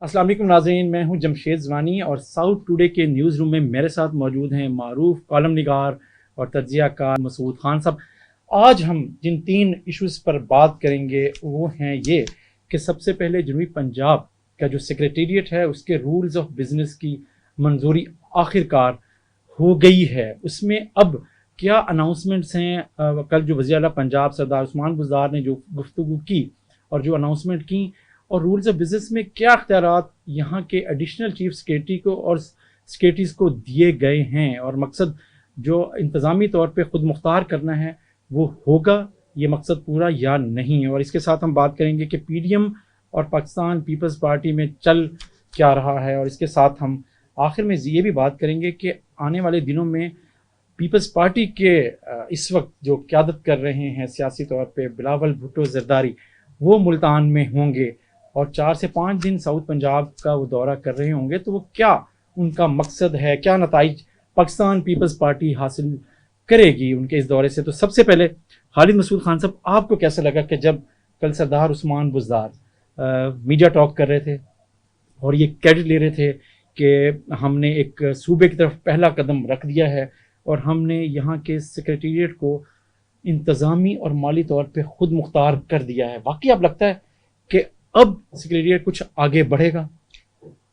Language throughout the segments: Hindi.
अस्सलाम वालेकुम नाज़रीन, मैं हूं जमशेद ज़वानी और साउथ टुडे के न्यूज़ रूम में मेरे साथ मौजूद हैं मारूफ कॉलम निगार और तज्ज़ियाकार मसूद खान साहब। आज हम जिन तीन इश्यूज़ पर बात करेंगे वो हैं ये कि सबसे पहले जनूबी पंजाब का जो सेक्रेटेरिएट है उसके रूल्स ऑफ बिज़नेस की मंजूरी आखिरकार हो गई है। उसमें अब क्या अनाउंसमेंट्स हैं। कल जो वज़ीर आला पंजाब सरदार उस्मान बुज़दार ने जो गुफ्तगू की और जो अनाउंसमेंट की और रूल्स ऑफ बिजनेस में क्या अख्तियारात यहाँ के एडिशनल चीफ सेक्रेटरी को और सेक्रेटरीज को दिए गए हैं और मकसद जो इंतज़ामी तौर पे ख़ुद मुख्तार करना है वो होगा ये मकसद पूरा या नहीं। और इसके साथ हम बात करेंगे कि पीडीएम और पाकिस्तान पीपल्स पार्टी में चल क्या रहा है और इसके साथ हम आखिर में ये भी बात करेंगे कि आने वाले दिनों में पीपल्स पार्टी के इस वक्त जो क़यादत कर रहे हैं सियासी तौर पर बिलावल भुट्टो जरदारी वो मुल्तान में होंगे और 4 से 5 दिन साउथ पंजाब का वो दौरा कर रहे होंगे। तो वो क्या उनका मकसद है, क्या नताइज पाकिस्तान पीपल्स पार्टी हासिल करेगी उनके इस दौरे से। तो सबसे पहले खालिद मसूद खान साहब, आपको कैसा लगा कि जब कल सरदार उस्मान बुज़दार मीडिया टॉक कर रहे थे और ये क्रेडिट ले रहे थे कि हमने एक सूबे की तरफ पहला कदम रख दिया है और हमने यहाँ के सेक्रेटेरिएट को इंतज़ामी और माली तौर पर ख़ुद मुख्तार कर दिया है, वाकई आप लगता है कि अब सेक्रेटेरिएट कुछ आगे बढ़ेगा?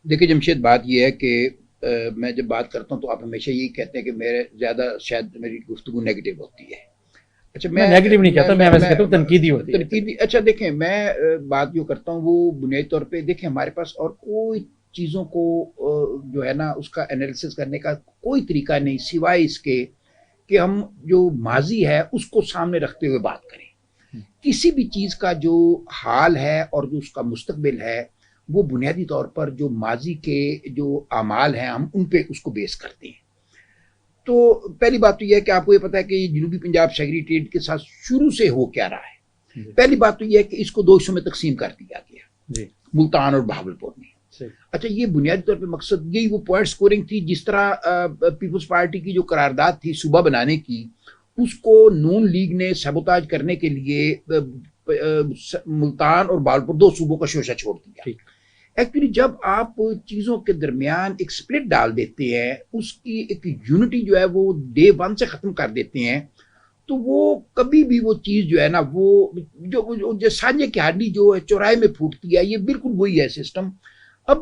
देखिए जमशेद, बात यह है कि मैं जब बात करता हूं तो आप हमेशा यही कहते हैं कि मेरे ज़्यादा शायद मेरी गुफ्तगू नेगेटिव होती है। अच्छा, मैं नेगेटिव नहीं कहता, मैं वैसे कहता हूं तनकीदी होती है। तनकीदी, अच्छा देखें, मैं बात जो करता हूं वो बुनियादी तौर पे देखें, हमारे पास और कोई चीज़ों को जो है ना उसका एनालिसिस करने का कोई तरीका नहीं सिवाय इसके कि हम जो माजी है उसको सामने रखते हुए बात करें। किसी भी चीज़ का जो हाल है और जो उसका मुस्तकबिल है वो बुनियादी तौर पर जो माजी के जो आमाल हैं हम उन पे उसको बेस करते हैं। तो पहली बात तो यह है कि आपको ये पता है कि जनूबी पंजाब सेक्रेटेरिएट के साथ शुरू से हो क्या रहा है। पहली बात तो यह है कि इसको 2 हिस्सों में तकसीम कर दिया गया, मुल्तान और बहावलपुर में। अच्छा, ये बुनियादी तौर पे मकसद यही वो पॉइंट स्कोरिंग थी, जिस तरह पीपल्स पार्टी की जो करारदाद थी सूबा बनाने की उसको नून लीग ने सबोताज करने के लिए मुल्तान और बहावलपुर 2 सूबों का शोशा छोड़ दिया। एक्चुअली जब आप चीज़ों के दरमियान एक स्प्लिट डाल देते हैं, उसकी एक यूनिटी जो है वो डे 1 से ख़त्म कर देते हैं, तो वो कभी भी वो चीज़ जो है ना वो जो साझे की हड्डी जो है चौराहे में फूटती है, ये बिल्कुल वही है सिस्टम। अब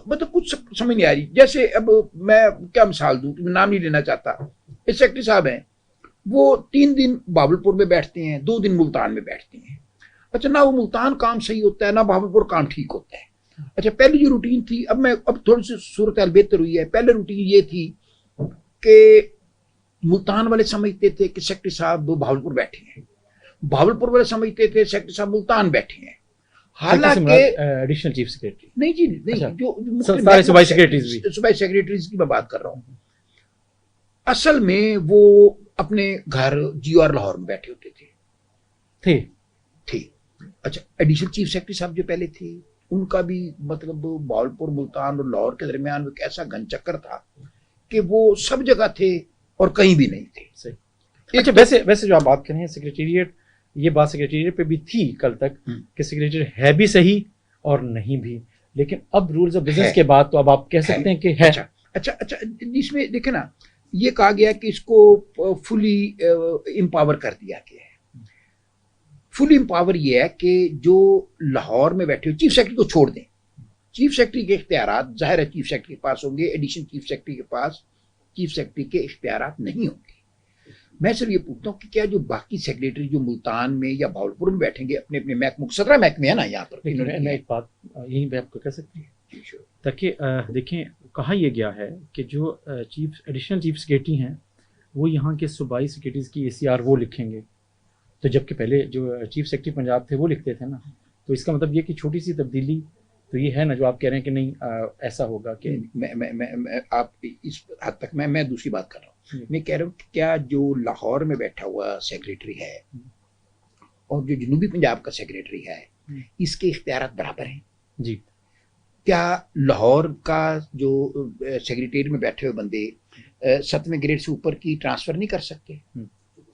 मतलब कुछ समझ नहीं आ रही। जैसे अब मैं क्या मिसाल दूँ, नाम नहीं लेना चाहता, इस सेक्रेटरी साहब हैं, वो 3 दिन बहावलपुर में बैठते हैं, 2 दिन मुल्तान में बैठते हैं। अच्छा, ना वो मुल्तान काम सही होता है ना बहावलपुर काम ठीक होता है। अच्छा, पहली जो रूटीन थी, अब थोड़ी सी सूरत हाल बेहतर हुई है। पहले रूटीन ये थी कि मुल्तान वाले समझते थे कि सेक्रेटरी साहब बहावलपुर बैठे हैं, बहावलपुर वाले समझते थे सेक्रेटरी साहब मुल्तान बैठे हैं। हालांकि एडिशनल चीफ सेक्रेटरी नहीं जी, नहीं, अच्छा, जो सारे सूबाई सेक्रेटरीज की मैं बात कर रहा हूँ, असल में वो अपने घर जीआर लाहौर में बैठे होते थे। अच्छा, एडिशनल चीफ सेक्रेटरी साहब जो पहले थे उनका भी मतलब बहावलपुर, मुल्तान और लाहौर के दरमियान एक ऐसा घन चक्कर था कि वो सब जगह थे और कहीं भी नहीं थे। सही। अच्छा, वैसे जो आप बात कर रहे हैं सेक्रेटेरिएट, ये बात सेक्रेटेरिएट पे भी थी कल तक कि सेक्रेटेरिएट है भी सही और नहीं भी, लेकिन अब रूल्स ऑफ बिजनेस के बाद तो अब आप कह सकते हैं कि है। अच्छा, इसमें देखे ना, ये कहा गया कि इसको फुली एम्पावर कर दिया गया है। फुली एम्पावर ये है कि जो लाहौर में बैठे हो चीफ सेक्रेटरी को छोड़ दें, चीफ सेक्रेटरी के इख्तियारात जाहिर है चीफ सेक्रेटरी के पास होंगे, एडिशनल चीफ सेक्रेटरी के पास चीफ सेक्रेटरी के इख्तियारात नहीं होंगे। मैं सिर्फ ये पूछता हूँ कि क्या जो बाकी सेक्रेटरी जो मुल्तान में या बहावलपुर में बैठेंगे अपने अपने महकमों, 17 महकमे है ना यहाँ पर, मैं एक बात यहीं पे आपको कह सकती है ताकि देखें, कहा यह गया है कि जो एडिशनल चीफ सेक्रेटरी हैं वो यहाँ के सूबाई सेक्रेटरीज की ACR वो लिखेंगे, तो जबकि पहले जो चीफ सेक्रेटरी पंजाब थे वो लिखते थे ना। तो इसका मतलब ये कि छोटी सी तब्दीली तो ये है ना जो आप कह रहे हैं कि नहीं ऐसा होगा कि मैं आप इस हद तक मैं दूसरी बात कर रहा हूँ। मैं कह रहा हूँ कि क्या जो लाहौर में बैठा हुआ सेक्रेटरी है और जो जनूबी पंजाब का सेक्रेटरी है इसके इख्तियारात बराबर हैं जी? क्या लाहौर का जो सेक्रेटरी में बैठे हुए बंदे 7वें ग्रेड से ऊपर की ट्रांसफर नहीं कर सकते?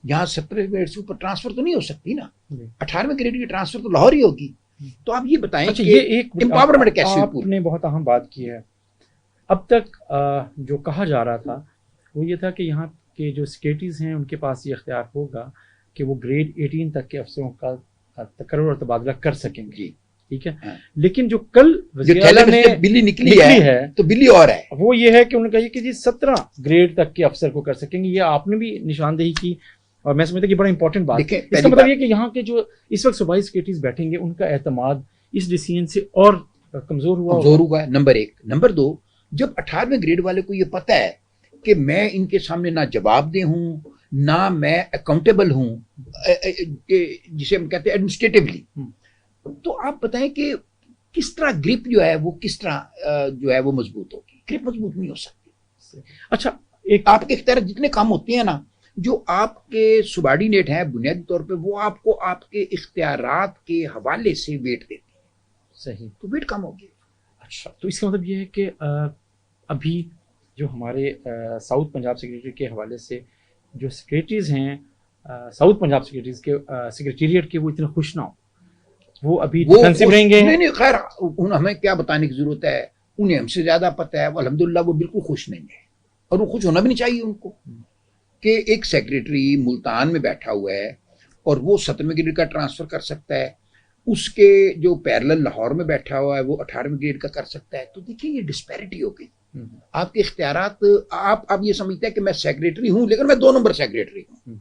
यहाँ 17वें ग्रेड से ऊपर ट्रांसफर तो नहीं हो सकती ना, 18वें ग्रेड की ट्रांसफर तो लाहौर ही होगी। तो आप ये बताएं अच्छा, कि ये एक एम्पावरमेंट कैसे हुई? आपने बहुत अहम बात की है। अब तक जो कहा जा रहा था वो ये था कि यहाँ के जो सेक्रेटरीज हैं उनके पास ये इख्तियार होगा कि वो ग्रेड 18 तक के अफसरों का तकर्रुर और तबादला कर सकेंगे, ठीक है। हाँ। लेकिन जो कल वज़ीर आला ने बिल्ली निकली है तो बिल्ली और है, वो ये है कि उन्होंने कहा कि जी 17 ग्रेड तक के अफसर को कर सकेंगे। ये आपने भी निशानदेही की और मैं समझता कि बड़ा इंपॉर्टेंट बात है। इसका मतलब ये कि यहाँ के जो इस वक्त सूबाई सेक्रेटरीज बैठेंगे उनका एतमाद इस डिसीजन से और कमजोर हुआ है, नंबर एक। नंबर दो, जब 18वें ग्रेड वाले को ये पता है कि मैं इनके सामने ना जवाबदेह हूँ ना मैं अकाउंटेबल हूँ, जिसे हम कहते हैं एडमिनिस्ट्रेटिवली, तो आप बताएं कि किस तरह ग्रिप जो है वो किस तरह जो है वो मजबूत होगी? ग्रिप मजबूत नहीं हो सकती। अच्छा, एक आपके इख्तियार जितने काम होते हैं ना, जो आपके सुबार्डिनेट हैं बुनियादी तौर पे, वो आपको आपके इख्तियारात के हवाले से वेट देते हैं। सही, तो वेट कम होगी। अच्छा, तो इसका मतलब ये है कि अभी जो हमारे साउथ पंजाब सेक्रेटरी के हवाले से जो सेक्रेटरीज हैं साउथ पंजाब सेक्रेटरीज के सेक्रेटेरिएट के, वो इतने खुश ना हो, वो अभी डिफेंसिव रहेंगे। नहीं, खैर हमें क्या बताने की जरूरत है, उन्हें हमसे ज्यादा पता है। अल्हम्दुलिल्लाह वो बिल्कुल खुश नहीं है और वो खुश होना भी नहीं चाहिए उनको कि एक सेक्रेटरी मुल्तान में बैठा हुआ है और वो 17वें ग्रेड का ट्रांसफर कर सकता है, उसके जो पैरेलल लाहौर में बैठा हुआ है वो 18वें ग्रेड का कर सकता है। तो देखिए ये डिस्पैरिटी हो गई। आपके इख्तियारात, आप ये समझते हैं कि मैं सेक्रेटरी हूं लेकिन मैं 2 नंबर सेक्रेटरी हूं,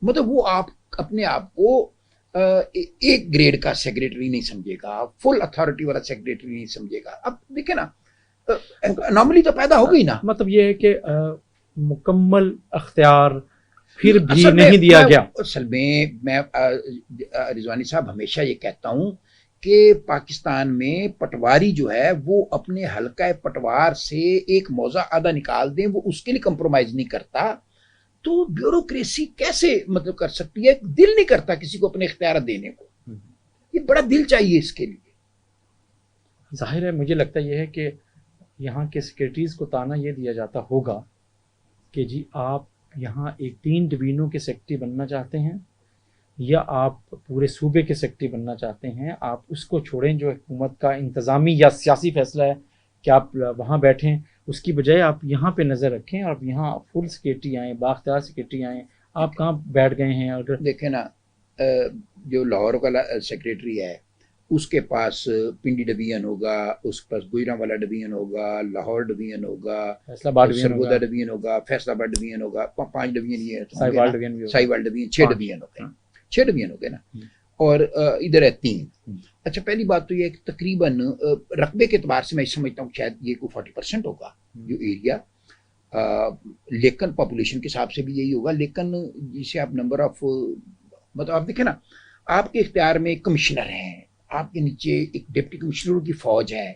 मतलब वो आप अपने आप को एक ग्रेड का सेक्रेटरी नहीं समझेगा, फुल अथॉरिटी वाला सेक्रेटरी नहीं समझेगा। अब देखिए ना, अनोमली तो पैदा हो गई ना। मतलब ये है कि मुकम्मल अख्तियार फिर भी नहीं दिया गया। असल में मैं रिजवानी साहब हमेशा ये कहता हूं कि पाकिस्तान में पटवारी जो है वो अपने हल्का पटवार से एक मौजा आधा निकाल दें, वो उसके लिए कंप्रोमाइज नहीं करता। तो ब्यूरोक्रेसी कैसे मतलब कर सकती है? दिल नहीं करता किसी को अपने इख्तियार देने को, ये बड़ा दिल चाहिए इसके लिए। जाहिर है, मुझे लगता यह है कि यहाँ के सेक्रेटरीज को ताना ये दिया जाता होगा कि जी आप यहाँ एक 3 डिवीजनों के सेक्रेटरी बनना चाहते हैं या आप पूरे सूबे के सेक्रेटरी बनना चाहते हैं, आप उसको छोड़ें जो हुकूमत का इंतज़ामी या सियासी फैसला है कि आप वहाँ बैठें, उसकी बजाय आप यहाँ पे नज़र रखें और यहाँ फुल सेक्रेटरी आएँ, बाख्तियार सेक्रेटरी आएँ। आप कहाँ बैठ गए हैं? अगर देखें ना, जो लाहौर का सेक्रेटरी है उसके पास पिंडी डिवीजन होगा, उसके पास गुजरांवाला डिवीजन होगा, लाहौर डिवीजन होगा, सरगोदा डिवीजन होगा, फैसलाबाद डिवीजन होगा, 5 डिवीजन ये साहिवाल डिवीजन 6 डिवीजन हो गए, 6 डिवीजन हो गए ना, और इधर है 3। अच्छा, पहली बात तो ये है कि तकरीबन रकबे के एतबार से मैं समझता हूँ शायद ये कोई 40% होगा जो एरिया, लेकिन पॉपुलेशन के हिसाब से भी यही होगा। लेकिन जिसे आप नंबर ऑफ, मतलब आप देखें ना, आपके इख्तियार में कमिश्नर हैं, आपके नीचे एक डिप्टी कमिश्नरों की फौज है।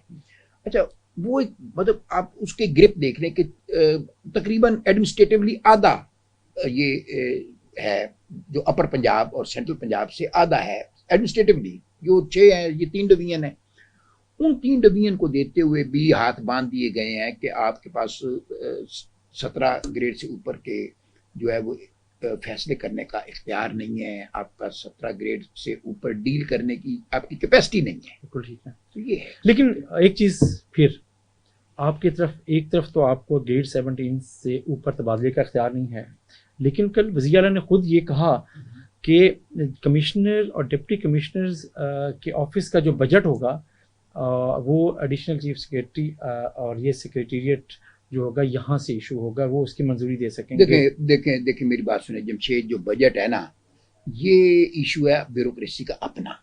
अच्छा, वो एक मतलब आप उसके ग्रिप देख रहे हैं कि तकरीबन एडमिनिस्ट्रेटिवली आधा ये है, जो अपर पंजाब और सेंट्रल पंजाब से आधा है एडमिनिस्ट्रेटिवली। जो 6 है, ये 3 डिवीजन है, उन 3 डिवीजन को देते हुए भी हाथ बांध दिए गए हैं कि आपके पास 17 ग्रेड से ऊपर के जो है वो फैसले करने का इख्तियार नहीं है, आपका 17 ग्रेड से ऊपर डील करने की आपकी कैपेसिटी नहीं है। बिल्कुल ठीक है, तो ये है। लेकिन एक चीज़ फिर आपकी तरफ, एक तरफ तो आपको ग्रेड 17 से ऊपर तबादले का इख्तियार नहीं है, लेकिन कल वज़ीर आला ने खुद ये कहा कि कमिश्नर और डिप्टी कमिश्नर्स के ऑफिस का जो बजट होगा वो एडिशनल चीफ सेक्रेटरी और ये सेक्रेटेरिएट जो होगा यहाँ से इशू होगा, वो उसकी मंजूरी दे सकेंगे। देखें मेरी बात सुने जमशेद, जो बजट है ना, ये इशू है ब्यूरोक्रेसी का अपना।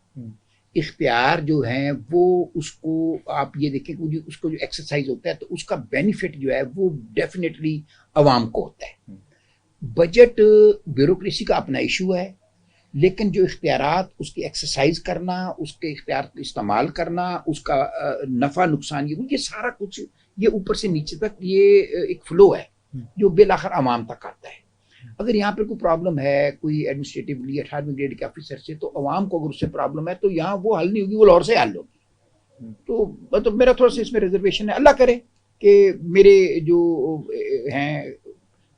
इख्तियार जो है वो उसको आप ये देखें कि उसको जो एक्सरसाइज होता है तो उसका बेनिफिट जो है वो डेफिनेटली अवाम को होता है। बजट ब्यूरोक्रेसी का अपना इशू है, लेकिन जो इख्तियारात उसकी एक्सरसाइज करना, उसके इख्तियार इस्तेमाल करना, उसका नफ़ा नुकसान, ये सारा कुछ ये ऊपर से नीचे तक ये एक फ्लो है जो बेलाखिर अवाम तक आता है। अगर यहाँ पर कोई प्रॉब्लम है कोई एडमिनिस्ट्रेटिवली 18वें ग्रेड के ऑफिसर से, तो अवाम को अगर उससे प्रॉब्लम है तो यहाँ वो हल नहीं होगी, वो लाहौर से हल होगी। तो मतलब मेरा थोड़ा सा इसमें रिजर्वेशन है। अल्लाह करे कि मेरे जो हैं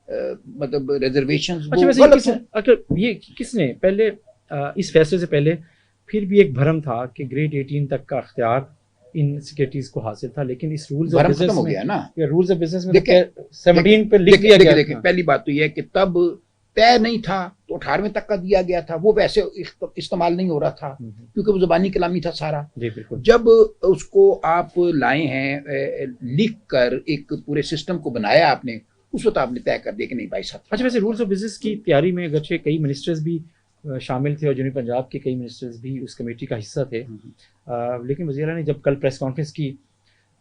मतलब रिजर्वेशन। अच्छा, वैसे ये किसने पहले इस फैसले से पहले फिर भी एक भरम था कि ग्रेड 18 तक का अख्तियार इन सिक्योरिटीज को हासिल था, लेकिन इस रूल्स ऑफ बिजनेस हो गया ना, रूल्स ऑफ बिजनेस में 17 पे लिख दिया गया। देखिए पहली बात तो यह है कि तब तय नहीं था तो 18वें तक का दिया गया था, वो वैसे इस्तेमाल नहीं हो रहा था क्योंकि वो ज़बानी कलामी था सारा। जब उसको आप लाए हैं लिख कर, एक पूरे सिस्टम को बनाया आपने, उस वक्त आपने तय कर दिया कि नहीं भाई साहब। अच्छा, वैसे रूल्स ऑफ बिजनेस की तैयारी में अगरचे कई मिनिस्टर्स भी शामिल थे और जुनूबी पंजाब के कई मिनिस्टर्स भी उस कमेटी का हिस्सा थे, लेकिन वज़ीर आला ने जब कल प्रेस कॉन्फ्रेंस की,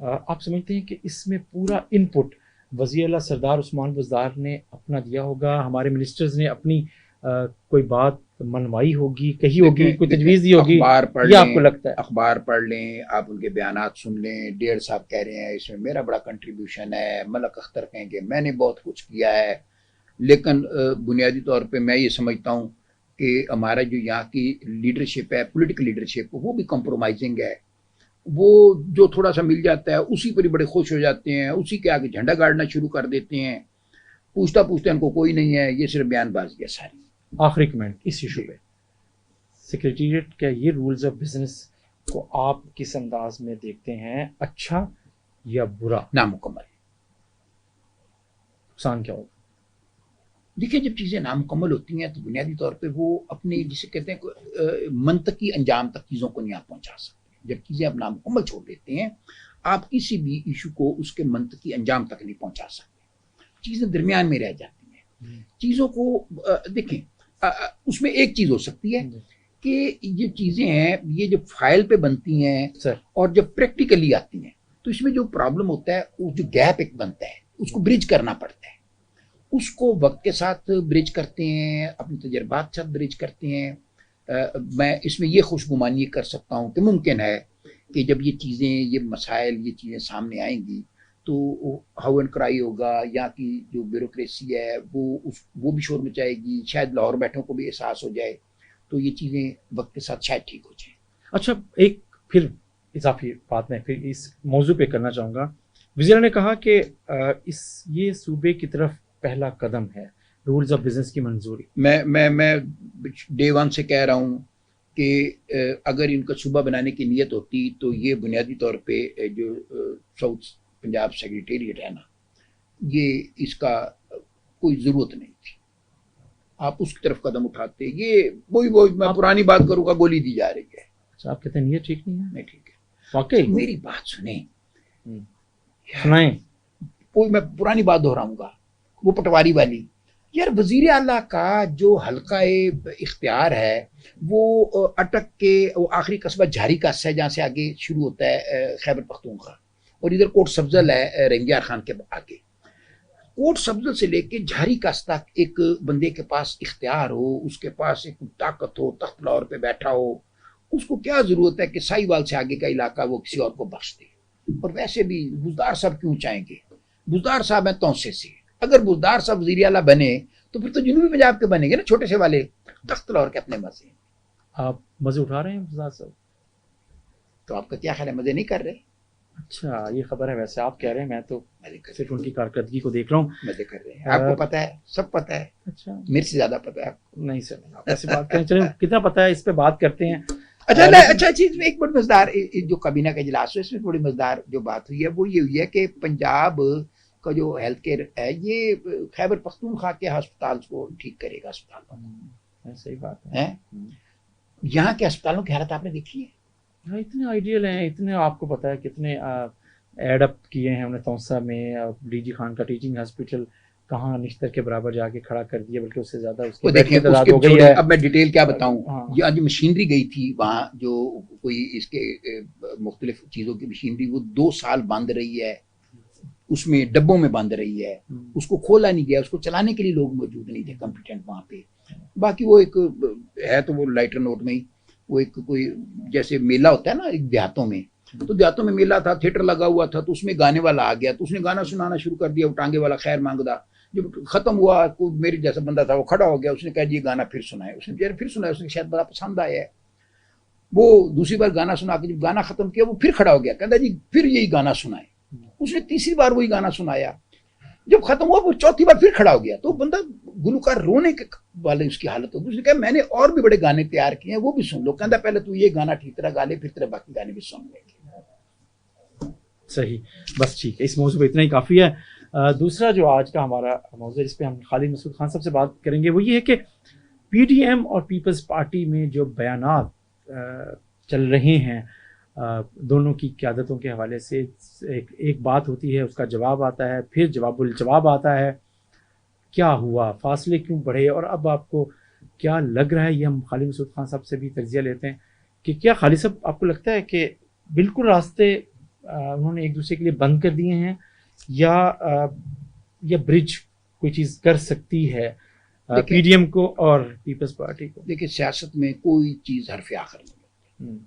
आप समझते हैं कि इसमें पूरा इनपुट वज़ीर आला सरदार उस्मान बुज़दार ने अपना दिया होगा, हमारे मिनिस्टर्स ने अपनी कोई बात मनवाई होगी, कही होगी, कोई तजवीज़ दी होगी, या आपको लगता है? अखबार पढ़ लें, आप उनके बयानात सुन लें, डेढ़ साहब कह रहे हैं इसमें मेरा बड़ा कंट्रीब्यूशन है, मलक अख्तर कहेंगे मैंने बहुत कुछ किया है, लेकिन बुनियादी तौर पे मैं ये समझता हूँ कि हमारा जो यहाँ की लीडरशिप है, पॉलिटिकल लीडरशिप, वो भी कॉम्प्रोमाइजिंग है। वो जो थोड़ा सा मिल जाता है उसी पर ही बड़े खुश हो जाते हैं, उसी के आगे झंडा गाड़ना शुरू कर देते हैं, पूछता पूछता इनको कोई नहीं है, ये सिर्फ बयानबाजी है सारी। आखिरी कमेंट इस इशू पे, सेक्रेटेरिएट के ये रूल्स ऑफ बिजनेस को आप किस अंदाज में देखते हैं, अच्छा या बुरा? नामुकम्मल। नुकसान क्या होगा? देखिए, जब चीज़ें नामुकम्मल होती हैं तो बुनियादी तौर पे वो अपने जिसे कहते हैं मंतकी अंजाम तक चीज़ों को नहीं आप पहुंचा सकते। जब चीज़ें आप नामुकम्मल छोड़ देते हैं, आप किसी भी इशू को उसके मंतकी अंजाम तक नहीं पहुंचा सकते, चीज़ें दरमियान में रह जाती हैं। चीज़ों को देखें, उसमें एक चीज़ हो सकती है कि ये चीज़ें हैं, ये जब फाइल पे बनती हैं सर और जब प्रैक्टिकली आती हैं तो इसमें जो प्रॉब्लम होता है, वो जो गैप एक बनता है, उसको ब्रिज करना पड़ता है। उसको वक्त के साथ ब्रिज करते हैं, अपने तजर्बात के साथ ब्रिज करते हैं। मैं इसमें ये खुशगुमानी कर सकता हूँ कि मुमकिन है कि जब ये चीज़ें, ये मसाइल, ये चीज़ें सामने आएंगी तो हाउ एंड क्राई होगा, यहाँ की जो ब्यूरोक्रेसी है वो भी शोर मचाएगी, शायद लाहौर बैठों को भी एहसास हो जाए, तो ये चीज़ें वक्त के साथ शायद ठीक हो जाए। अच्छा, एक फिर इजाफी बात मैं फिर इस मौजू पे करना चाहूँगा। वज़ीर ने कहा कि ये सूबे की तरफ पहला कदम है रूल्स ऑफ बिजनेस की मंजूरी। मैं डे वन से कह रहा हूँ कि अगर इनका सूबा बनाने की नीयत होती तो ये बुनियादी तौर पे जो साउथ पंजाब सेक्रेटेरिएट है ना, ये इसका कोई ज़रूरत नहीं थी, आप उसकी तरफ कदम उठाते। ये वही मैं पुरानी बात करूँगा, गोली दी जा रही है। अच्छा, आप कहते हैं नीयत ठीक नहीं है? नहीं ठीक है। वाकई तो मेरी बात सुने, सुनाएं। कोई मैं पुरानी बात दोहराऊंगा, वो पटवारी वाली। यार, वजीर आला का जो हल्का इख्तियार है वो अटक के वो आखिरी कस्बा झारी कासा है, जहाँ से आगे शुरू होता है खैबर पख्तूनख्वा, और इधर कोट सब्जल है रंगियार खान के आगे। कोट सब्जल से लेके झारी कासा तक एक बंदे के पास इख्तियार हो, उसके पास एक ताकत हो, तख्त लाहौर पे बैठा हो, उसको क्या जरूरत है कि साहिवाल से आगे का इलाका वो किसी और को बख्श दे। और वैसे भी बुज़दार साहब क्यों चाहेंगे? बुज़दार साहब हैं तौसे से, अगर बुज़दार साहब वज़ीर आला बने तो फिर तो जुनूबी पंजाब के बनेंगे ना, छोटे से वाले, तख्त लाहौर के अपने मजे। आप मजे उठा रहे हैं बुज़दार साहब? तो आपका क्या ख्याल है, मजे नहीं कर रहे? अच्छा, ये खबर है। वैसे आप कह रहे हैं, मैं तो सिर्फ उनकी कारकर्दगी को देख रहा हूँ। मजे कर रहे हैं, आपको पता है, सब पता है। अच्छा, मेरे से ज्यादा पता है। नहीं सर, आप ऐसी बात करें, चलिए कितना पता है इस पे बात करते हैं। अच्छा चीज में एक बड़ी मजेदार जो काबीना का इजलास हुआ, इसमें बड़ी मजेदार जो बात हुई है वो ये हुई है कि पंजाब का जो हेल्थ केयर है ये खैबर पख्तूनख्वा के अस्पताल को ठीक करेगा। अस्पताल सही बात है। यहाँ के अस्पतालों की हालत आपने देखी है? हाँ, इतने आइडियल हैं, इतने आपको पता है कितने एडअप किए हैं हमने। तौसा में डीजी खान का टीचिंग हॉस्पिटल कहाँ निश्तर के बराबर जाके खड़ा कर दिया, बल्कि उससे ज्यादा उसकी तादाद हो गई है। अब मैं डिटेल क्या बताऊं। हाँ। ये आज मशीनरी गई थी वहाँ, जो कोई इसके मुख्तलिफ चीज़ों की मशीनरी, वो 2 साल बंद रही है, उसमें डब्बों में बंद रही है, उसको खोला नहीं गया, उसको चलाने के लिए लोग मौजूद नहीं थे कॉम्पिटेंट वहाँ पे। बाकी वो एक है तो वो लाइटर नोट में ही वो एक कोई जैसे मेला होता है ना एक देहातों में, तो देहातों में मेला था, थिएटर लगा हुआ था, तो उसमें गाने वाला आ गया, तो उसने गाना सुनाना शुरू कर दिया, वो टांगे वाला खैर मांगदा। जब खत्म हुआ, कोई मेरे जैसा बंदा था वो खड़ा हो गया, उसने कहा जी ये गाना फिर सुनाए। उसने फिर सुनाया, उसने शायद बड़ा पसंद आया है। वो दूसरी बार गाना सुना के जब गाना खत्म किया, वो फिर खड़ा हो गया, कहता जी फिर यही गाना सुनाए। उसने तीसरी बार वही गाना सुनाया, जब खत्म हुआ वो चौथी बार फिर खड़ा हो गया। तो बंदा गुलकार रोने के वाले उसकी हालत होगी। उसने कहा मैंने और भी बड़े गाने तैयार किए हैं, वो भी सुन लो। कहता पहले तू ये गाना ठीक तरह गा ले, फिर तेरे बाकी गाने भी सुन लेंगे। सही, बस ठीक है, इस मौजू पे इतना ही काफ़ी है। दूसरा जो आज का हमारा मौजू जिस पे हम खालिद मसूद खान साहब से बात करेंगे वो ये है कि पीडीएम और पीपल्स पार्टी में जो बयानात चल रहे हैं दोनों की क़यादतों के हवाले से, एक बात होती है, उसका जवाब आता है, फिर जवाबुल जवाब आता है, क्या हुआ, फासले क्यों बढ़े, और अब आपको क्या लग रहा है, ये हम खालिद मसूद खान साहब से भी तज्जिया लेते हैं कि क्या खालिद साहब आपको लगता है कि बिल्कुल रास्ते उन्होंने एक दूसरे के लिए बंद कर दिए हैं, या ब्रिज कोई चीज़ कर सकती है पीडीएम को और पीपल्स पार्टी को? देखिए, सियासत में कोई चीज़ हरफ आखिर नहीं है।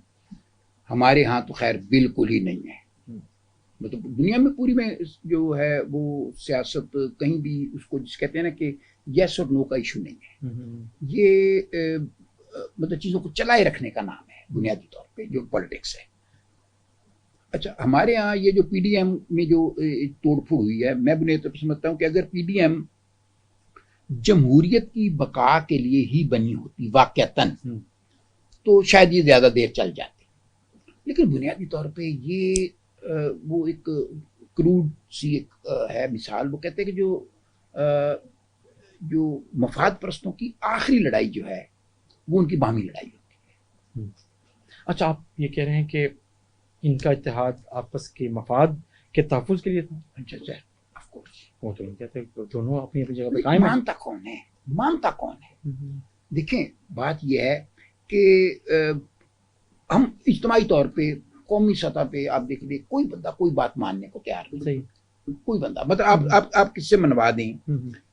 हमारे यहाँ तो खैर बिल्कुल ही नहीं है। मतलब दुनिया में पूरी में जो है वो सियासत कहीं भी उसको जिस कहते हैं ना कि यस और नो का इशू नहीं है। ये मतलब चीज़ों को चलाए रखने का नाम है बुनियादी तौर पे जो पॉलिटिक्स है। अच्छा, हमारे यहाँ ये जो पीडीएम में जो तोड़फोड़ हुई है, मैं बुनियादी तौर पर समझता हूँ कि अगर पीडीएम जमहूरियत की बका के लिए ही बनी होती वाकयातन, तो शायद ये ज़्यादा देर चल जाती। लेकिन बुनियादी तौर पे ये वो एक क्रूड सी एक है मिसाल। वो कहते हैं कि जो मफाद परस्तों की आखिरी लड़ाई जो है वो उनकी बाहमी लड़ाई होती है। अच्छा, आप ये कह रहे हैं कि इनका इत्तेहाद आपस के मफाद के तहफ़्फ़ुज़ के लिए था? अच्छा, ऑफ कोर्स। वो तो नहीं कहते, दोनों अपनी अपनी जगह पे कायम है। मानता कौन है? देखें, बात यह है कि हम इज्तिमाई तौर पे कौमी सतह पे आप देख लीजिए, कोई बंदा कोई बात मानने को तैयार नहीं। कोई बंदा मतलब आप किससे मनवा दें,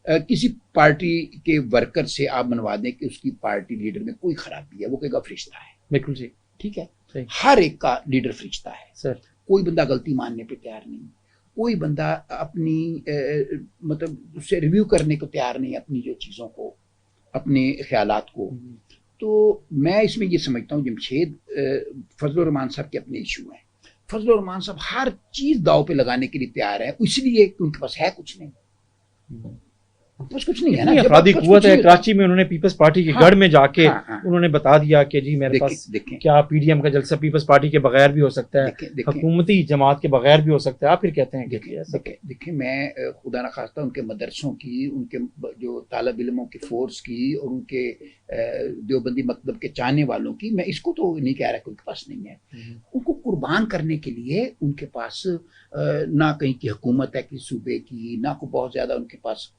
किसी पार्टी के वर्कर से आप मनवा दें कि उसकी पार्टी लीडर में कोई खराबी है, वो कहेगा फरिश्ता है। बिल्कुल जी, ठीक है। हर एक का लीडर फरिश्ता है सर। कोई बंदा गलती मानने पे तैयार नहीं, कोई बंदा अपनी मतलब उससे रिव्यू करने को तैयार नहीं, अपनी जो चीज़ों को, अपने ख्यालात को। तो मैं इसमें ये समझता हूँ जमशेद फजलुर रहमान साहब के अपने इशू हैं। फजलुर रहमान साहब हर चीज़ दाव पे लगाने के लिए तैयार है, इसलिए कि उनके पास है कुछ नहीं, बस कुछ नहीं है ना। अफरादी कुव्वत है। कराची में उन्होंने पीपल्स पार्टी के गढ़ में जाके उन्होंने बता दिया कि जी मेरे पास क्या पीडीएम का जलसा पीपल्स पार्टी के बगैर भी हो सकता है, हुकूमती जमात के बगैर भी हो सकता है। आप फिर कहते हैं कि देखिए, मैं खुदा न खास्ता उनके मदरसों की, उनके जो तालिब इल्मों की फोर्स की और उनके देवबंदी मकतब के चाहने वालों की, मैं इसको तो नहीं कह रहा कि उनके पास नहीं है। उनको कुर्बान करने के लिए उनके पास ना कहीं की हुकूमत है किसी सूबे की, ना को बहुत ज़्यादा उनके पास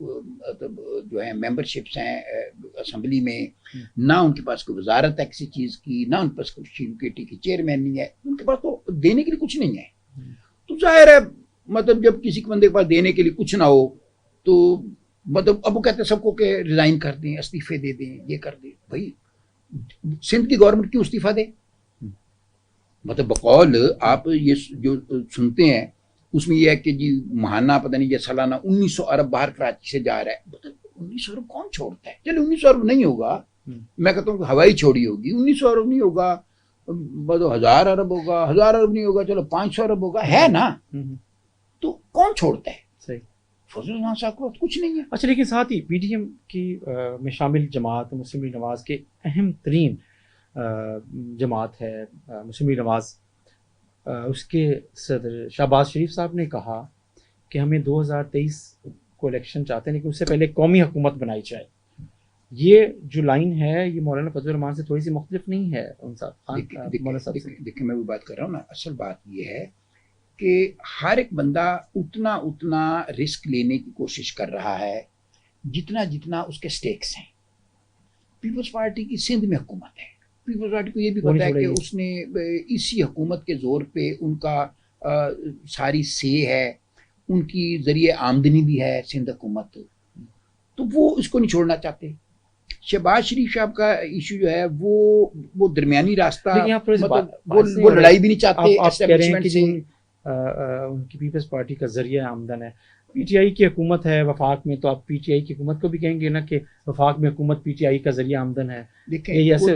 जो है मेंबरशिप्स हैं असम्बली में, ना उनके पास कोई वजारत है किसी चीज़ की, ना उनके पास कोई यूकेटी की चेयरमैन नहीं है। उनके पास तो देने के लिए कुछ नहीं है। तो जाहिर है मतलब जब किसी बंदे के पास देने के लिए कुछ ना हो तो मतलब अब वो कहते हैं सबको के रिजाइन कर दें, इस्तीफे दे दें, ये कर दें। भाई सिंध की गवर्नमेंट क्यों इस्तीफा दे? मतलब बकौल आप ये जो सुनते हैं उसमें यह है कि जी महाना पता नहीं ये सालाना 1900 अरब बाहर कराची से जा रहा है। मतलब 1900 अरब कौन छोड़ता है? चलो 1900 अरब नहीं होगा, मैं कहता हूँ कि हवाई छोड़ी होगी, 1900 अरब नहीं होगा, मतलब 1000 अरब होगा, 1000 अरब नहीं होगा, चलो 500 अरब होगा, है ना? तो कौन छोड़ता है? सही, फजल रहमान साहब को कुछ नहीं है। अच्छा, लेकिन साथ ही पीडीएम की में शामिल जमात मुस्लिम लीग नवाज के अहम तरीन जमात है मुस्लिम लीग नवाज, उसके सदर शहबाज शरीफ साहब ने कहा कि हमें 2023 को इलेक्शन चाहते हैं, लेकिन उससे पहले कौमी हुकूमत बनाई जाए। ये जो लाइन है ये मौलाना फजलुर रहमान से थोड़ी सी मुख्तलिफ नहीं है उन साहब? देखिए, मैं भी बात कर रहा हूँ ना, असल बात ये है कि हर एक बंदा उतना रिस्क लेने की कोशिश कर रहा है जितना जितना उसके स्टेक्स हैं। पीपल्स पार्टी की सिंध में हुकूमत है, पीपल्स पार्टी को ये भी पता है कि उसने इसी हुकूमत के जोर पे उनका सारी से है, उनकी जरिए आमदनी भी है सिंध हुकूमत, तो वो इसको नहीं छोड़ना चाहते। शहबाज शरीफ साहब का इशू जो है वो दरमियानी रास्ता, मतलब वो लड़ाई भी नहीं चाहते एस्टेब्लिशमेंट से। उनकी पीपल्स पार्टी का जरिया आमदन है, पीटीआई की हुकूमत है वफाक में, तो आप पीटीआई की हुकूमत को भी कहेंगे ना कि वफाक में हुकूमत पीटीआई का जरिया आमदन है। देखिए वो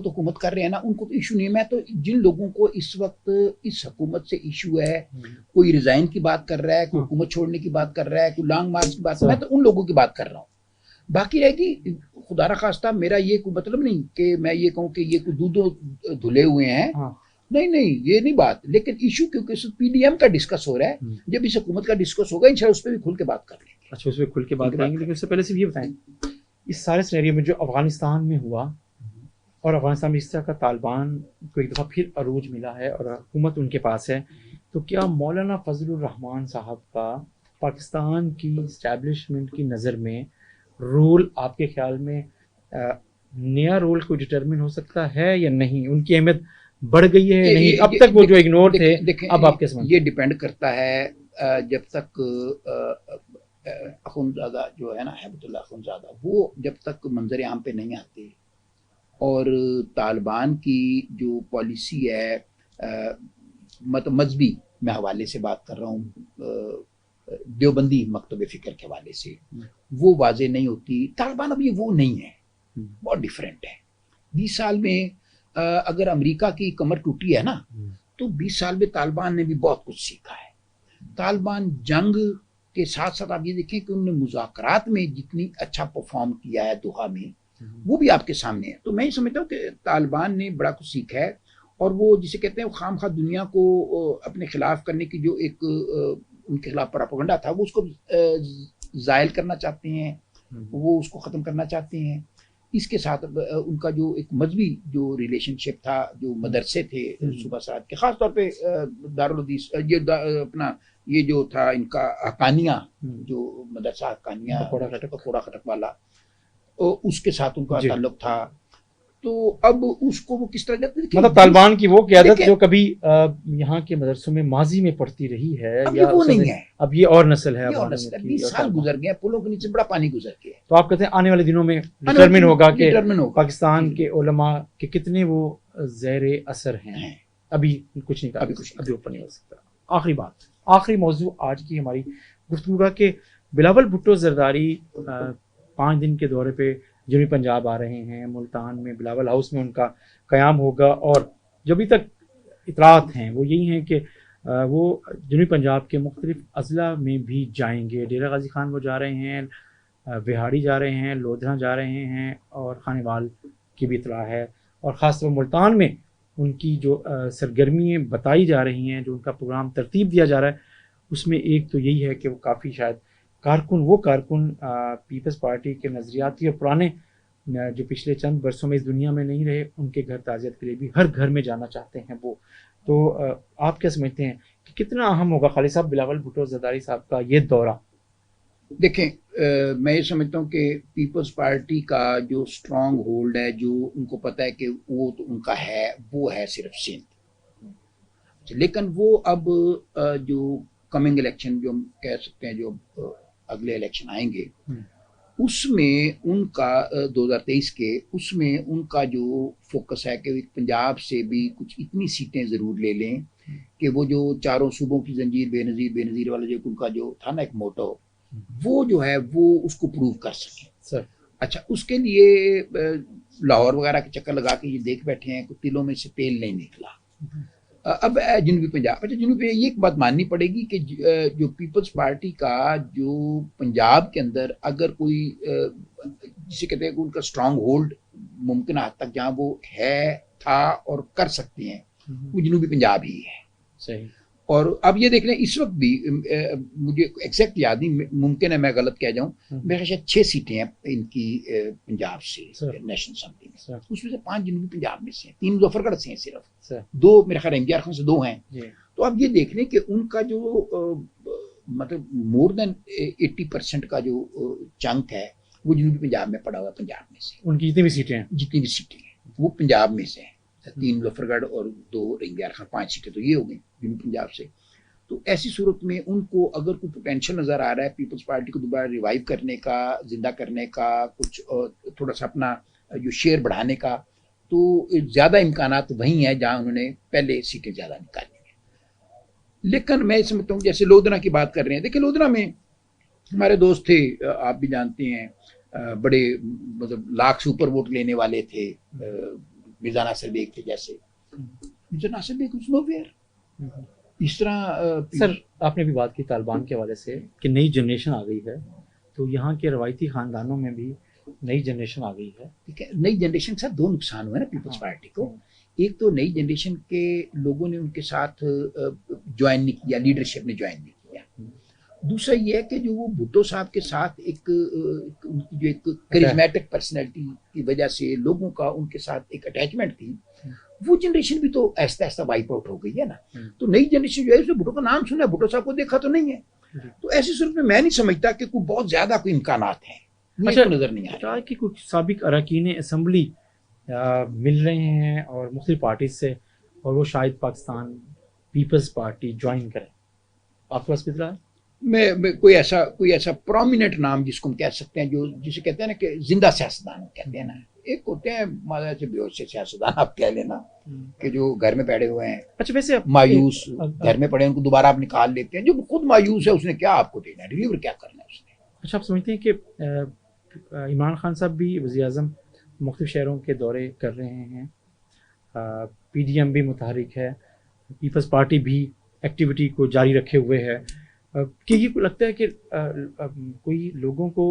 तो हुकूमत कर रहे हैं ना, उनको तो इशू नहीं है। मैं तो जिन लोगों को इस वक्त इस हुकूमत से इशू है, कोई रिजाइन की बात कर रहा है, कोई हुकूमत छोड़ने की बात कर रहा है, कोई लॉन्ग मार्च की बात कर रहा है, मैं तो उन लोगों की बात कर रहा हूँ। बाकी रहेगी। खुदा ना खास्ता मेरा ये कोई मतलब नहीं कि मैं ये कहूँ कि ये कोई दूधों धुले हुए हैं, हाँ। नहीं नहीं ये नहीं बात, लेकिन इशू क्योंकि पीडीएम का डिस्कस हो रहा है, जब इस हुकूमत का डिस्कस होगा इंशाल्लाह उस पर भी खुल के बात कर लेंगे। अच्छा, उस पर खुल के बात करेंगे, लेकिन उससे पहले सिर्फ ये बताएं, इस सारे सिनेरियो में जो अफगानिस्तान में हुआ और अफगानिस्तान में इस तरह का तालिबान को एक दफ़ा फिर अरूज मिला है और हुकूमत उनके पास है, तो क्या मौलाना फजलुर रहमान साहब का पाकिस्तान की इस्टेब्लिशमेंट की नज़र में रोल आपके ख्याल में नया रोल को डिटरमिन हो सकता है या नहीं? उनकी अहमियत बढ़ गई है या नहीं? अब तक वो जो इग्नोर थे, अब आपके समझ ये डिपेंड करता है जब तक अखुंज़ादा जो है ना, हैबतुल्ला अखुंज़ादा, वो जब तक मंजर आम पे नहीं आते और तालिबान की जो पॉलिसी है मतलब मजहबी मैं हवाले से बात कर रहा हूँ, देवबंदी मकतब फ़िक्र के हवाले से वो वाजे नहीं होती। तालिबान अब ये वो नहीं है, बहुत डिफरेंट है। 20 साल में अगर अमेरिका की कमर टूटी है ना, तो 20 साल में तालिबान ने भी बहुत कुछ सीखा है। तालिबान जंग के साथ साथ आप ये देखें कि उन्होंने मुज़ाकरात में जितनी अच्छा परफॉर्म किया है दोहा में, वो भी आपके सामने है। तो मैं ये समझता हूँ कि तालिबान ने बड़ा कुछ सीखा है और वो जिसे कहते हैं खाम खा दुनिया को अपने खिलाफ करने की जो एक उनके खिलाफ प्रोपेगेंडा था, वो उसको जायल करना चाहते हैं, वो उसको ख़त्म करना चाहते हैं। इसके साथ उनका जो एक मजहबी जो रिलेशनशिप था, जो मदरसे थे सुबह साथ के, ख़ास तौर पे दारुल हदीस अपना ये जो था इनका हक्कानिया, जो मदरसा हक्कानिया कोड़ा खटक वाला, उसके साथ उनका ताल्लुक था। तो अब उसको वो किस तरह जाते, मतलब तालिबान की वो क़यादत जो कभी यहाँ के मदरसों में माजी में पढ़ती रही है, अब ये वो नहीं है, अब ये और नस्ल है। 20 साल गुजर गए, पुलों के नीचे बड़ा पानी गुजर गया। तो आप कहते हैं आने वाले दिनों में डिटरमिन होगा कि पाकिस्तान के उलमा के कितने वो ज़ेरे असर हैं। अभी कुछ नहीं, अभी ऊपर नहीं हो सकता। आखिरी बात, आखिरी मौजू आज की हमारी गुफ्तगू का कि बिलावल भुट्टो जरदारी 5 दिन के दौरे पे जनूबी पंजाब आ रहे हैं। मुल्तान में बिलावल हाउस में उनका क़याम होगा और जो अभी तक इतलात हैं वो यही हैं कि वो जनूबी पंजाब के मुख्तलिफ अज़ला में भी जाएंगे। डेरा गाजी खान वो जा रहे हैं, बिहाड़ी जा रहे हैं, लोधरा जा रहे हैं और खानेवाल की भी इतला है। और ख़ास तौर मुल्तान में उनकी जो सरगर्मियाँ बताई जा रही हैं, जो उनका प्रोग्राम तरतीब दिया जा रहा है, उसमें एक तो यही है कि वो काफ़ी शायद वो कारकुन पीपल्स पार्टी के नज़रियाती और पुराने जो पिछले चंद बरसों में इस दुनिया में नहीं रहे, उनके घर ताज़ियत के लिए भी हर घर में जाना चाहते हैं वो। तो आप क्या समझते हैं कि कितना अहम होगा खालिद साहब बिलावल भुट्टो जरदारी साहब का ये दौरा? देखें, मैं ये समझता हूँ कि पीपल्स पार्टी का जो स्ट्रॉन्ग होल्ड है, जो उनको पता है कि वो तो उनका है, वो है सिर्फ सिंध। लेकिन वो अब जो कमिंग इलेक्शन जो हम कह सकते हैं, जो अगले इलेक्शन आएंगे, उसमें उनका 2023 के उसमें उनका जो फोकस है कि पंजाब से भी कुछ इतनी सीटें ज़रूर ले लें कि वो जो चारों सूबों की जंजीर बेनज़ीर वाला जो उनका जो था ना एक मोटो, वो जो है वो उसको प्रूव कर सकें। अच्छा, उसके लिए लाहौर वगैरह के चक्कर लगा के ये देख बैठे हैं, तिलों में से तेल नहीं निकला। अब जनूबी पंजाब, अच्छा जनूबी ये एक बात माननी पड़ेगी कि जो पीपल्स पार्टी का जो पंजाब के अंदर अगर कोई जिसे कहते हैं कि उनका स्ट्रांग होल्ड मुमकिन हद तक जहाँ वो है था और कर सकते हैं, वो जनूबी पंजाब ही है। सही। और अब ये देख लें इस वक्त भी मुझे एग्जैक्ट याद नहीं, मुमकिन है मैं गलत कह जाऊं, मेरे ख्याल 6 सीटें हैं इनकी पंजाब से नेशनल असेंबली में, उसमें से 5 जनूबी पंजाब में से हैं, 3 मुजफ्फरगढ़ से हैं सिर्फ, 2 मेरे ख्याल एमजीआर खान से 2 हैं। तो अब ये देख लें कि उनका जो मतलब मोर देन 80% का जो चंक है वो जनूबी पंजाब में पड़ा हुआ है। पंजाब में से उनकी जितनी भी सीटें हैं वो पंजाब में से हैं, 3 मुजफ्फरगढ़ और 2 एमजीआर खान, 5 सीटें तो ये हो गई जनूबी पंजाब से। तो ऐसी सूरत में उनको अगर कोई पोटेंशियल नज़र आ रहा है पीपल्स पार्टी को दोबारा रिवाइव करने का, जिंदा करने का, कुछ थोड़ा सा अपना जो शेयर बढ़ाने का, तो ज़्यादा इम्कानात वहीं हैं जहाँ उन्होंने पहले सीटें ज़्यादा निकाली हैं। लेकिन मैं समझता हूँ जैसे लोधरा की बात कर रहे हैं, देखिए लोधरा में हमारे दोस्त थे, आप भी जानते हैं, बड़े मतलब लाख से ऊपर वोट लेने वाले थे, मिर्जा नासिर बेग थे जैसे, मिर्जा नासिर बेग इज नोवेयर। इस तरह सर आपने भी बात की तालिबान के हवाले से कि नई जनरेशन आ गई है तो यहाँ के रवायती ख़ानदानों में भी नई जनरेशन आ गई है। ठीक है, नई जनरेशन के साथ दो नुकसान हुए ना पीपल्स पार्टी को। एक तो नई जनरेशन के लोगों ने उनके साथ ज्वाइन नहीं किया, लीडरशिप ने ज्वाइन नहीं किया। दूसरा ये है कि जो वो भुट्टो साहब के साथ उनकी जो एक करिश्मेटिक पर्सनैलिटी की वजह से लोगों का उनके साथ एक अटैचमेंट थी, वो जनरेशन भी तो ऐसा ऐसा वाइप आउट हो गई है ना। तो नई जनरेशन जो है उसने भुट्टो का नाम सुना है, भुट्टो साहब को देखा तो नहीं है। तो ऐसी सूरत में मैं नहीं समझता कि कोई बहुत ज्यादा कोई इम्कानात हैं। अच्छा, नजर नहीं आ रहा कि कुछ साबिक अरकान असेंबली मिल रहे हैं और मुख्तलिफ पार्टी से, और वो शायद पाकिस्तान पीपल्स पार्टी ज्वाइन करें, आपके पास कितना है? मैं कोई ऐसा प्रोमिनेंट नाम जिसको हम कह सकते हैं, जो जिसे कहते हैं ना कि जिंदा सियासतदान कहते हैं ना। एक होते हैं मादा से बेहोश से सियासतदान, आप कह लेना, कि जो घर में बैठे हुए हैं, अच्छा वैसे मायूस घर में पड़े, उनको दोबारा आप निकाल लेते हैं। जो खुद मायूस है उसने क्या आपको देना है, डिलीवर क्या करना है उसने। अच्छा, आप समझते हैं कि इमरान खान साहब भी वज़ीर आज़म मुख्तलिफ शहरों के दौरे कर रहे हैं, PDM भी मुतहरिक है, पीपल्स पार्टी भी एक्टिविटी को जारी रखे हुए है, कि ये लगता है कि कोई लोगों को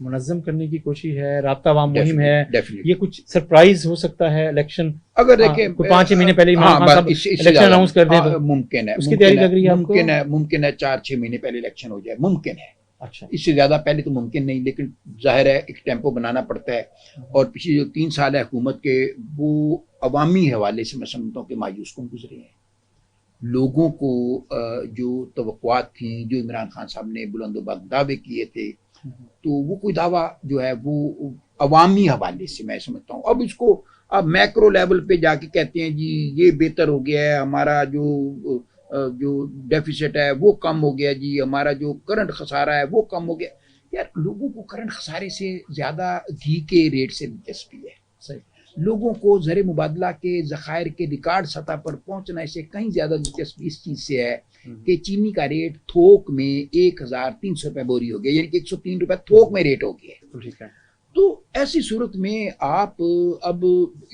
मुनज़्ज़म करने की कोशिश है, राब्ता अवाम मुहिम है, ये कुछ सरप्राइज हो सकता है इलेक्शन? अगर देखें 5-6 महीने पहले इलेक्शन अनाउंस कर दे, मुमकिन है, उसकी तैयारी लग रही है आपको? मुमकिन है 4-6 महीने पहले इलेक्शन हो जाए, मुमकिन है। अच्छा, इससे ज्यादा पहले तो मुमकिन नहीं, लेकिन जाहिर है एक टेम्पो बनाना पड़ता है। और पिछले जो 3 साल है हुकूमत के, वो अवामी हवाले से मैं समझता हूँ कि मायूस कौन गुजरे हैं। लोगों को जो तवक्कुआत थी, जो इमरान खान साहब ने बुलंदोबाज़ दावे किए थे, तो वो कोई दावा जो है वो अवामी हवाले से मैं समझता हूँ। अब इसको अब मैक्रो लेवल पे जाके कहते हैं जी ये बेहतर हो गया है, हमारा जो डेफिसिट है वो कम हो गया जी, हमारा जो करंट खसारा है वो कम हो गया। यार लोगों को करंट खसारे से ज़्यादा घी के रेट से दिलचस्पी है। सही, लोगों को ज़र मुबादला के ज़खायर के रिकॉर्ड सतह पर पहुंचने से कहीं ज़्यादा दिलचस्पी इस चीज़ से है कि चीनी का रेट थोक में 1300 रुपये बोरी हो गया, यानी कि 103 रुपये थोक में रेट हो गया। ठीक है। तो ऐसी सूरत में आप अब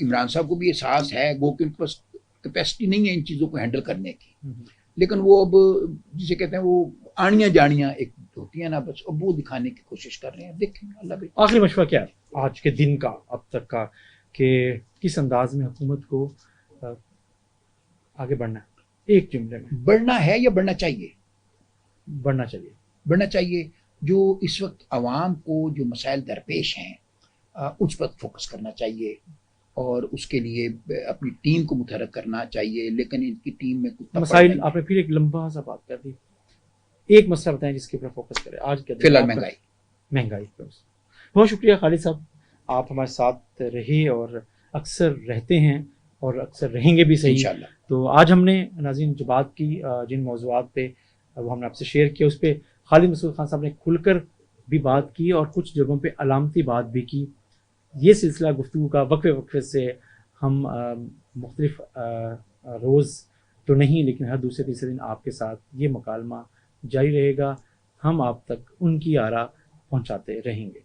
इमरान साहब को भी एहसास है, वो कि उनके पास कैपेसिटी नहीं है इन चीज़ों को हैंडल करने की, लेकिन वो अब जिसे कहते हैं वो आनियाँ जानियाँ एक होती है ना, बस अब वो दिखाने की कोशिश कर रहे हैं। देखेंगे अल्लाह भी। आखिरी मशवरा क्या है आज के दिन का, अब तक का, कि किस अंदाज में हुकूमत को आगे बढ़ना है? एक जुमले में बढ़ना है या बढ़ना चाहिए? बढ़ना चाहिए। बढ़ना चाहिए। जो इस वक्त आवाम को जो मसाइल दरपेश हैं उस पर फोकस करना चाहिए, और उसके लिए अपनी टीम को मुतहरक करना चाहिए। लेकिन इनकी टीम में कुछ मसाइल, आपने फिर एक लंबा सा बात कर दी, एक मसला बताएं जिसके ऊपर फोकस करें आज के दिन। फिलहाल महंगाई पर। बहुत शुक्रिया खालिद साहब, आप हमारे साथ रहे और अक्सर रहते हैं और अक्सर रहेंगे भी सही इंशाअल्लाह। तो आज हमने नाज़रीन जो बात की, जिन मौज़ूआत पे वो हमने आपसे शेयर किया, उस पर खालिद मसूद खान साहब ने खुलकर भी बात की और कुछ जगहों पे अलामती बात भी की। ये सिलसिला गुफ्तगू का वक्फे वक्फे से हम मुख्तलिफ रोज़ तो नहीं, लेकिन हर दूसरे तीसरे दिन आपके साथ ये मुकालमा जारी रहेगा। हम आप तक उनकी आरा पहुँचाते रहेंगे।